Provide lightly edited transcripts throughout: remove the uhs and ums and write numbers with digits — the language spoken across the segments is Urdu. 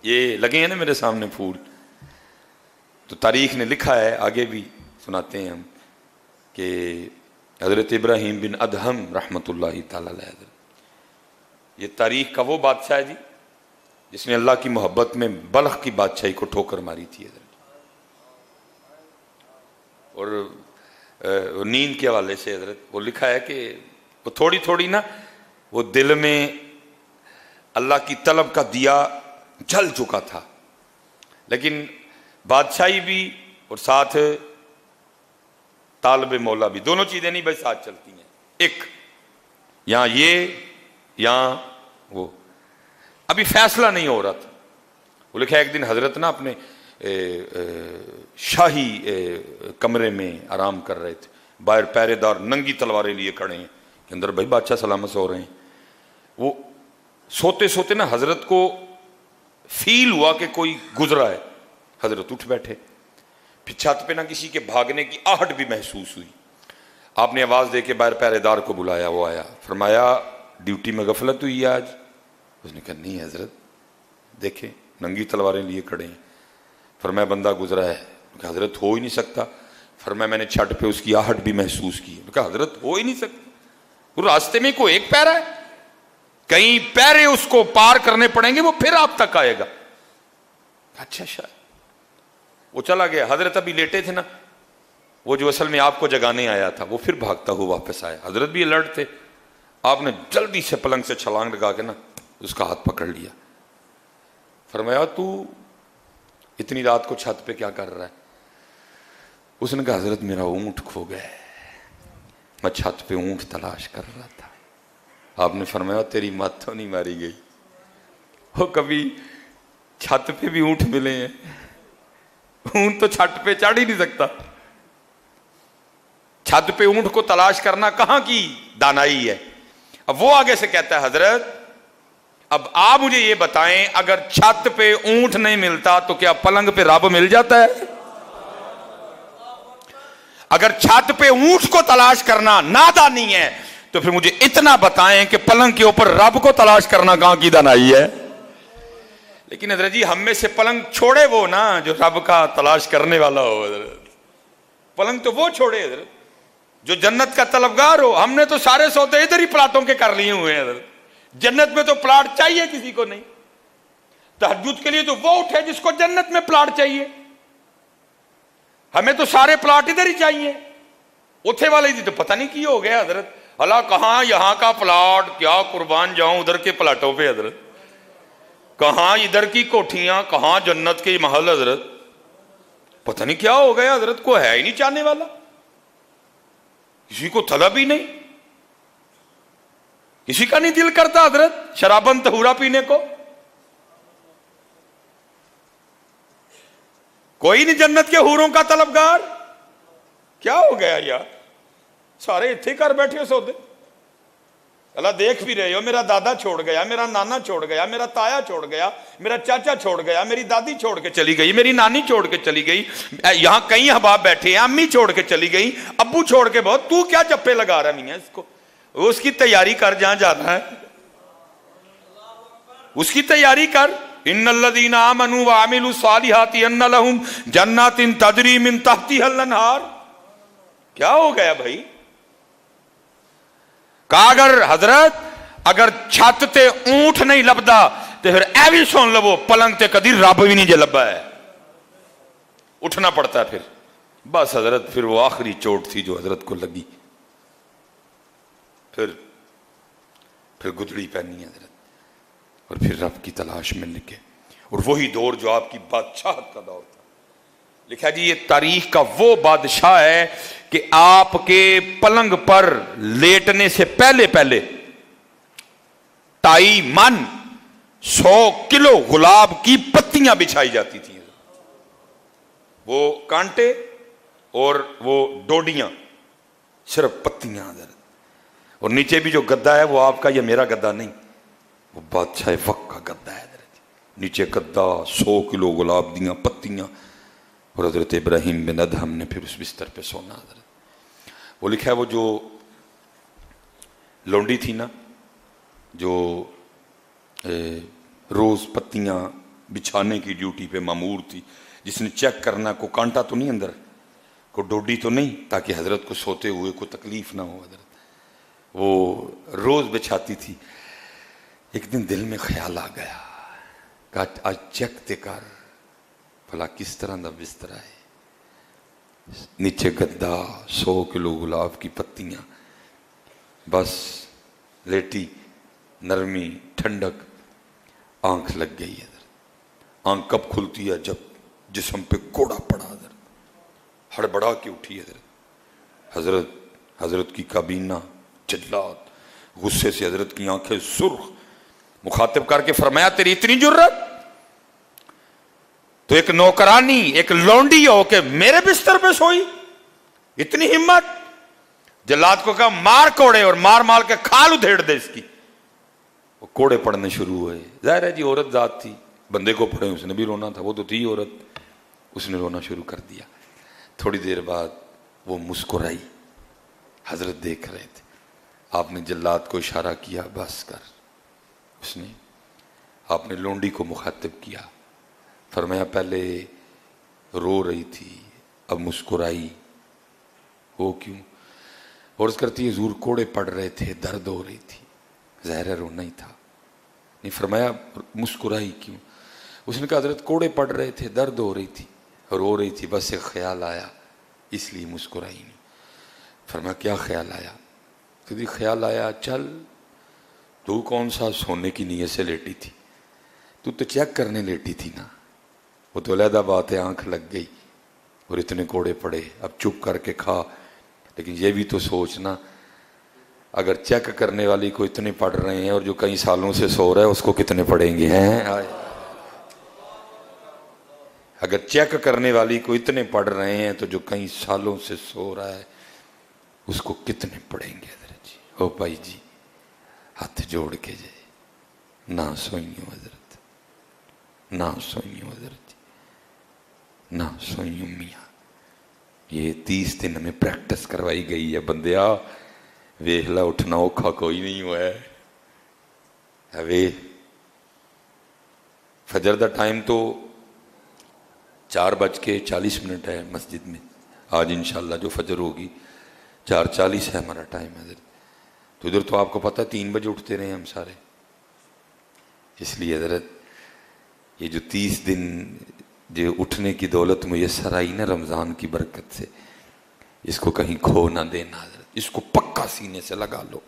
یہ لگے ہیں نا میرے سامنے پھول، تو تاریخ نے لکھا ہے، آگے بھی سناتے ہیں ہم، کہ حضرت ابراہیم بن ادہم رحمۃ اللہ تعالی علیہ حضرت، یہ تاریخ کا وہ بادشاہ ہے جی جس نے اللہ کی محبت میں بلخ کی بادشاہی کو ٹھوکر ماری تھی حضرت. اور نیند کے حوالے سے حضرت وہ لکھا ہے کہ وہ تھوڑی تھوڑی نا وہ دل میں اللہ کی طلب کا دیا جل چکا تھا، لیکن بادشاہی بھی اور ساتھ طالب مولا بھی، دونوں چیزیں نہیں بھائی ساتھ چلتی ہیں، ایک یہاں یہ یہاں وہ. ابھی فیصلہ نہیں ہو رہا تھا. وہ لکھا ایک دن حضرت نا اپنے شاہی کمرے میں آرام کر رہے تھے، باہر پہرے دار ننگی تلواریں لیے کھڑے ہیں کہ اندر بھائی بادشاہ سلامت سو رہے ہیں. وہ سوتے سوتے نا حضرت کو فیل ہوا کہ کوئی گزرا ہے. حضرت اٹھ بیٹھے، پھر چھت پہ نہ کسی کے بھاگنے کی آہٹ بھی محسوس ہوئی. آپ نے آواز دے کے باہر پہرے دار کو بلایا، وہ آیا. فرمایا ڈیوٹی میں غفلت ہوئی ہے آج؟ اس نے کہا نہیں حضرت، دیکھیں ننگی تلواریں لیے کھڑے ہیں. فرمایا بندہ گزرا ہے. کہا حضرت ہو ہی نہیں سکتا. فرمایا میں نے چھت پہ اس کی آہٹ بھی محسوس کی. کہا حضرت ہو ہی نہیں سکتا، وہ راستے میں کوئی ایک پیرا ہے، کئی پیرے اس کو پار کرنے پڑیں گے، وہ پھر آپ تک آئے گا. اچھا شاید. وہ چلا گیا. حضرت ابھی لیٹے تھے نا، وہ جو اصل میں آپ کو جگانے آیا تھا وہ پھر بھاگتا ہوا واپس آیا. حضرت بھی الرٹ تھے. آپ نے جلدی سے پلنگ سے چھلانگ لگا کے نا اس کا ہاتھ پکڑ لیا. فرمایا تو اتنی رات کو چھت پہ کیا کر رہا ہے؟ اس نے کہا حضرت میرا اونٹ کھو گیا ہے، میں چھت پہ اونٹ تلاش کر رہا تھا. آپ نے فرمایا تیری مت تو نہیں ماری گئی، وہ کبھی چھت پہ بھی اونٹ ملے ہیں، اونٹ تو چھت پہ چڑھ ہی نہیں سکتا. چھت پہ اونٹ کو تلاش کرنا کہاں کی دانائی ہے. اب وہ آگے سے کہتا ہے حضرت اب آپ مجھے یہ بتائیں، اگر چھت پہ اونٹ نہیں ملتا تو کیا پلنگ پہ رب مل جاتا ہے؟ اگر چھت پہ اونٹ کو تلاش کرنا نادانی ہے تو پھر مجھے اتنا بتائیں کہ پلنگ کے اوپر رب کو تلاش کرنا کہاں کی دانائی ہے؟ لیکن حضرت جی ہم میں سے پلنگ چھوڑے وہ نا جو رب کا تلاش کرنے والا ہو. حضرت پلنگ تو وہ چھوڑے حضرت جو جنت کا طلبگار ہو. ہم نے تو سارے سودے ادھر ہی پلاٹوں کے کر لیے ہوئے ہیں حضرت. جنت میں تو پلاٹ چاہیے کسی کو نہیں. تہجد کے لیے تو وہ اٹھے جس کو جنت میں پلاٹ چاہیے. ہمیں تو سارے پلاٹ ادھر ہی چاہیے. اتھے والے جی تو پتہ نہیں کی ہو گیا حضرت. اللہ کہاں یہاں کا پلاٹ کیا قربان جاؤں ادھر کے پلاٹوں پہ حضرت. کہاں ادھر کی کوٹھیاں کہاں جنت کے محل حضرت. پتہ نہیں کیا ہو گیا حضرت. کو ہے ہی نہیں چاہنے والا، کسی کو طلب ہی نہیں، کسی کا نہیں دل کرتا حضرت شرابن طہورا پینے کو. کوئی نہیں جنت کے حوروں کا طلبگار. کیا ہو گیا یار، سارے اتھے کر بیٹھے سودے. اللہ دیکھ بھی رہے ہو، میرا دادا چھوڑ گیا، میرا نانا چھوڑ گیا، میرا تایا چھوڑ گیا، میرا چاچا چھوڑ گیا، میری دادی چھوڑ کے چلی گئی، میری نانی چھوڑ کے چلی گئی، یہاں کئی احباب بیٹھے ہیں، امی چھوڑ کے چلی گئی، ابو چھوڑ کے بہت. تو کیا چپے لگا رہا نہیں ہے اس کو؟ اس کی تیاری کر جہاں جانا ہے، اس کی تیاری کر. ان الذین آمنوا وعملوا الصالحات ان لهم جنات تجری من تحتها الانہار. کیا ہو گیا بھائی؟ کہا اگر حضرت اگر چھت تے اونٹ نہیں لبدا تو پھر اے بھی سن لو پلنگ تے کدی رب بھی نہیں جے لبا ہے. اٹھنا پڑتا ہے پھر. بس حضرت پھر وہ آخری چوٹ تھی جو حضرت کو لگی. پھر گدڑی پہنی حضرت اور پھر رب کی تلاش میں لگے. اور وہی دور جو آپ کی بادشاہت کا دور تھا. لکھا جی یہ تاریخ کا وہ بادشاہ ہے کہ آپ کے پلنگ پر لیٹنے سے پہلے 2.5 من 100 کلو گلاب کی پتیاں بچھائی جاتی تھیں. وہ کانٹے اور وہ ڈوڈیاں، صرف پتیاں حضرت. اور نیچے بھی جو گدا ہے وہ آپ کا یا میرا گدا نہیں، وہ بادشاہ وقت کا گدا ہے حضرت. نیچے گدا، 100 کلو گلاب دیاں پتیاں. اور حضرت ابراہیم بن ادہم نے پھر اس بستر پہ سونا حضرت. وہ لکھا ہے وہ جو لونڈی تھی نا جو روز پتیاں بچھانے کی ڈیوٹی پہ مامور تھی، جس نے چیک کرنا کو کانٹا تو نہیں اندر، کو ڈوڈی تو نہیں، تاکہ حضرت کو سوتے ہوئے کو تکلیف نہ ہو. حضرت وہ روز بچھاتی تھی. ایک دن دل میں خیال آ گیا، کہا آج چیک تے کر بھلا کس طرح دا بستر ہے. نیچے گدا، 100 کلو گلاب کی پتیاں، بس لیٹی، نرمی، ٹھنڈک. آنکھ لگ گئی. حضرت آنکھ کب کھلتی ہے؟ جب جسم پہ کوڑا پڑا. حضرت ہڑبڑا کے اٹھی. حضرت کی کابینہ چلات، غصے سے حضرت کی آنکھیں سرخ. مخاطب کر کے فرمایا تیری اتنی جرت تو ایک نوکرانی، ایک لونڈی ہو کہ میرے بستر پہ سوئی؟ اتنی ہمت؟ جلاد کو کہا مار کوڑے، اور مار مار کے کھال ادھیڑ دے اس کی. وہ کوڑے پڑنے شروع ہوئے. ظاہر ہے جی عورت ذات تھی، بندے کو پڑے، اس نے بھی رونا تھا، وہ تو تھی عورت، اس نے رونا شروع کر دیا. تھوڑی دیر بعد وہ مسکرائی. حضرت دیکھ رہے تھے. آپ نے جلاد کو اشارہ کیا بس کر. اس نے آپ نے لونڈی کو مخاطب کیا، فرمایا پہلے رو رہی تھی اب مسکرائی، وہ کیوں؟ عرض کرتی ہے حضور کوڑے پڑ رہے تھے، درد ہو رہی تھی. ظاہر رونا ہی تھا. نہیں فرمایا مسکرائی کیوں؟ اس نے کہا حضرت کوڑے پڑ رہے تھے، درد ہو رہی تھی، رو رہی تھی، بس ایک خیال آیا اس لیے مسکرائی نہیں. فرمایا کیا خیال آیا؟ کہتی خیال آیا چل تو کون سا سونے کی نیت سے لیٹی تھی، تو چیک کرنے لیٹی تھی نا. وہ تو علیحدہ بات ہے، آنکھ لگ گئی اور اتنے کوڑے پڑے، اب چپ کر کے کھا. لیکن یہ بھی تو سوچنا، اگر چیک کرنے والی کو اتنے پڑ رہے ہیں اور جو کئی سالوں سے سو رہا ہے اس کو کتنے پڑیں گے ہیں؟ اگر چیک کرنے والی کو اتنے پڑ رہے ہیں تو جو کئی سالوں سے سو رہا ہے اس کو کتنے پڑیں گے؟ حضرت جی او بھائی جی ہاتھ جوڑ کے جائے نہ سوئیوں حضرت، نہ سوئیوں حضرت جی، نہ سوئیوں میاں. یہ 30 دن ہمیں پریکٹس کروائی گئی ہے. بندیا ویخلا اٹھنا اوکھا کوئی نہیں ہوا ہے. فجر دا ٹائم تو 4:40 ہے مسجد میں. آج انشاءاللہ جو فجر ہوگی 4:40 ہے ہمارا ٹائم. حضرت تو ادھر تو آپ کو پتہ 3 بجے اٹھتے رہے ہم سارے. اس لیے حضرت یہ جو 30 دن جو اٹھنے کی دولت میسر آئی نا رمضان کی برکت سے، اس کو کہیں کھو نہ دینا. حضرت اس کو پکا سینے سے لگا لو،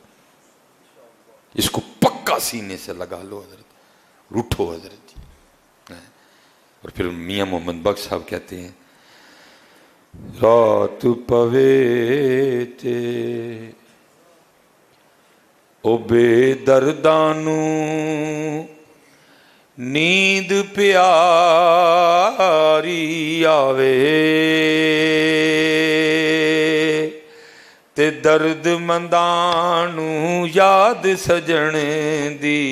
اس کو پکا سینے سے لگا لو. حضرت روٹھو حضرت جی. اور پھر میاں محمد بخش صاحب کہتے ہیں رات پوے تے او بے دردانو نیند پیاری آوے تے درد مندانو یاد سجن دی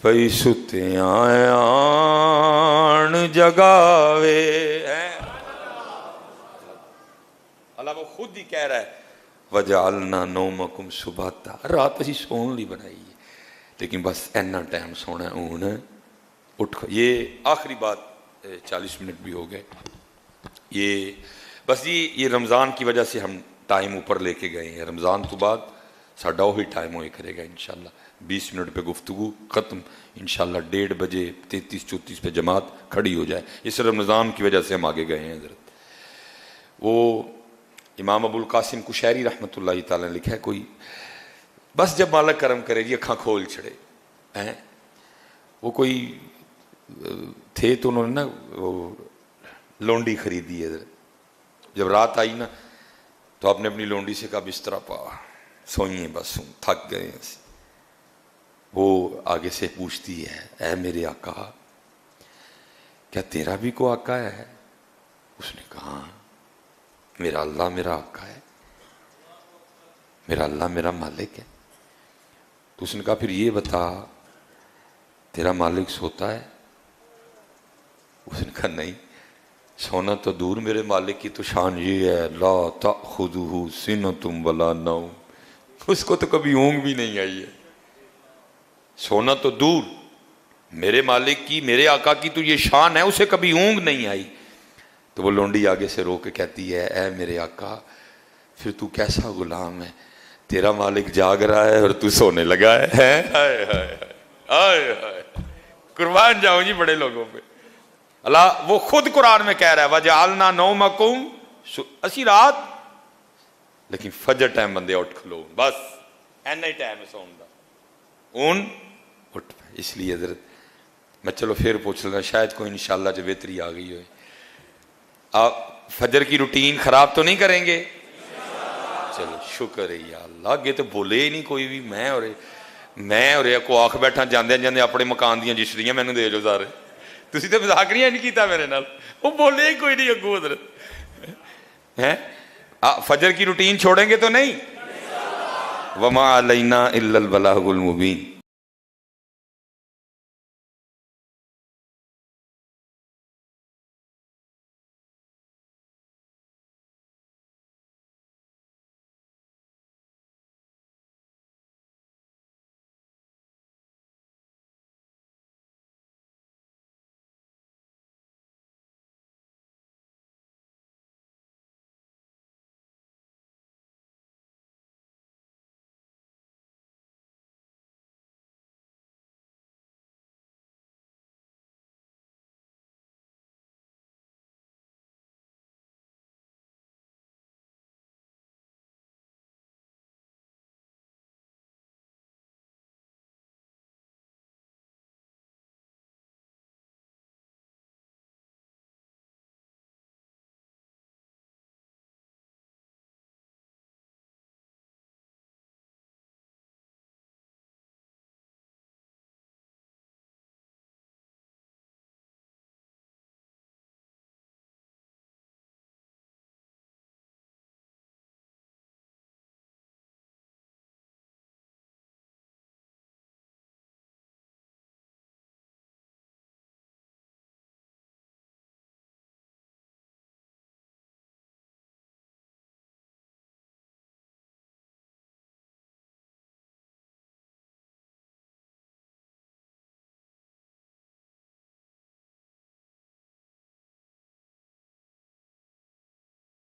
پئی ستیاں آن جگاوے. اللہ وہ خود ہی کہہ رہا ہے وَجَعَلْنَا نَوْمَكُمْ سُبَاتًا. رات اسی سون لی بنائی ہے، لیکن بس اینا ٹائم سونا ہے اون اٹھ. یہ آخری بات 40 منٹ بھی ہو گئے. یہ بس یہ رمضان کی وجہ سے ہم ٹائم اوپر لے کے گئے ہیں. رمضان تو بعد ساڈا وہی ٹائم ہوئے کرے گا انشاءاللہ. 20 منٹ پہ گفتگو ختم انشاءاللہ. 1:30 بجے 33-34 پہ جماعت کھڑی ہو جائے. اس رمضان کی وجہ سے ہم آگے گئے ہیں. حضرت وہ امام ابو القاسم کشیری رحمۃ اللہ تعالیٰ نے لکھا ہے کوئی بس جب مالک کرم کرے جی اکھاں کھول چھڑے ہیں. وہ کوئی تھے تو انہوں نے نا وہ لونڈی خریدی ہے. جب رات آئی نا تو آپ نے اپنی لونڈی سے کہا بستر پا سوئیں بس تھک گئے ہیں. وہ آگے سے پوچھتی ہے اے میرے آقا کیا تیرا بھی کوئی آقا ہے؟ اس نے کہا میرا اللہ میرا آقا ہے، میرا اللہ میرا مالک ہے. تو اس نے کہا پھر یہ بتا تیرا مالک سوتا ہے؟ اس نے کہا نہیں، سونا تو دور، میرے مالک کی تو شان یہ ہے لا تأخذہ سنۃ ولا نوم، اس کو تو کبھی اونگ بھی نہیں آئی ہے. سونا تو دور، میرے مالک کی، میرے آقا کی تو یہ شان ہے، اسے کبھی اونگ نہیں آئی۔ تو وہ لونڈی آگے سے رو کے کہتی ہے اے میرے آقا پھر تو کیسا غلام ہے، تیرا مالک جاگ رہا ہے اور تو سونے لگا ہے۔ ہائے ہائے ہائے ہائے، قربان جاؤں جی بڑے لوگوں پہ۔ اللہ وہ خود قرآن میں کہہ رہا ہے وَجَعَلْنَا نَوْمَكُمْ، اسی رات لیکن فجر ٹائم بندے اٹھ کھلو، بس اینا ہی ٹائم ہے سون دا، اون اٹھ پہ۔ اس لیے حضرت میں چلو پھر پوچھ لوں، شاید کوئی انشاءاللہ جو بہتری آ گئی ہوئے، آپ فجر کی روٹین خراب تو نہیں کریں گے؟ چلو شکر ہے یا اللہ، آگے تو بولے ہی نہیں کوئی بھی، میں اور کو آخ بیٹھا جاندے جاندے اپنے مکان دیاں جسریاں مینوں دے جو سارے، تسی تو مذاق نہیں کیتا میرے نال، وہ بولے ہی کوئی نہیں اگوں حضرت ہیں۔ فجر کی روٹین چھوڑیں گے تو نہیں؟ وما علینا الا البلاغ المبین۔